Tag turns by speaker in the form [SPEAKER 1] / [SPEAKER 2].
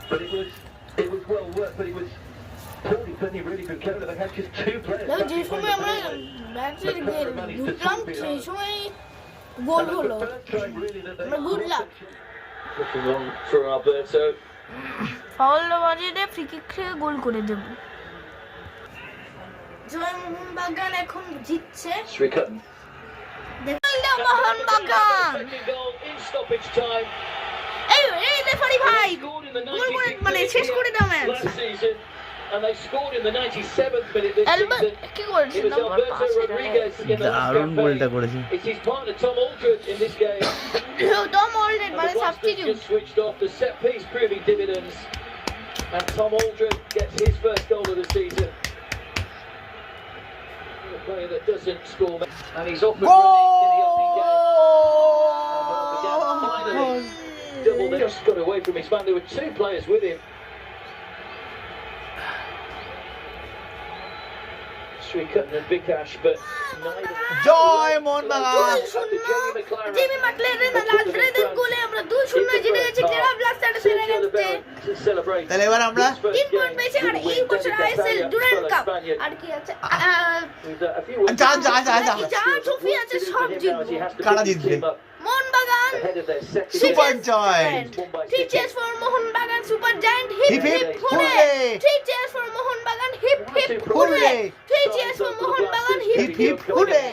[SPEAKER 1] But it was well worked, but it was totally putting really good cover. They had just two players.
[SPEAKER 2] দেখো যে সময় আমরা ম্যাচে ঢুকলাম সেই সময় গোল হলো আমরা good luck
[SPEAKER 1] Pushing on through Alberto.
[SPEAKER 2] Foul বাজিয়ে ফ্রি কিক থেকে গোল করে দেব জয় মোহনবাগান এখন জিতছে
[SPEAKER 1] Srikut.
[SPEAKER 2] দেখো মোহনবাগান
[SPEAKER 1] In stoppage time.
[SPEAKER 2] এই রেফারি ভাই গোল করে মানে শেষ করে দাও match
[SPEAKER 1] Last season, and they scored in the 97th minute this
[SPEAKER 2] এলবা
[SPEAKER 1] season.
[SPEAKER 2] কি করেছে
[SPEAKER 1] It was Alberto Rodriguez in the last
[SPEAKER 3] দারুণ গোলটা
[SPEAKER 1] campaign.
[SPEAKER 3] করেছে।
[SPEAKER 1] It's his partner Tom Aldred in this game.
[SPEAKER 2] Tom অলরেড
[SPEAKER 1] And
[SPEAKER 2] মানে
[SPEAKER 1] the Blasters
[SPEAKER 2] substitute
[SPEAKER 1] just switched off, the set piece proving dividends. And Tom Aldred gets his first goal of the season. A player that doesn't score, and he's off and running in the opening game. And finally doubled it, just got away from his man. There were two players with him. Srikut and Vikash, but neither.
[SPEAKER 3] জয় Mohun Bagan.
[SPEAKER 2] Jimmy McLaren আর আলফ্রেডের গোলে আমরা 2-0 জিতে গেছি কেরা Blasters হেরে গেছে
[SPEAKER 3] তাহলে এবার আমরা
[SPEAKER 2] 3 পয়েন্ট পেয়েছি আর এই বছর আইএসএল ডুরান্ড কাপ আর কি আছে যা ট্রফি আছে সব জিতবো
[SPEAKER 3] কারা জিতবে?
[SPEAKER 2] Mohun Bagan
[SPEAKER 3] super giant.
[SPEAKER 2] 3 cheers for Mohun Bagan super giant hip hip hurray 3 cheers for Mohun Bagan hip hip hurray 3 cheers for Mohun Bagan hip hip hurray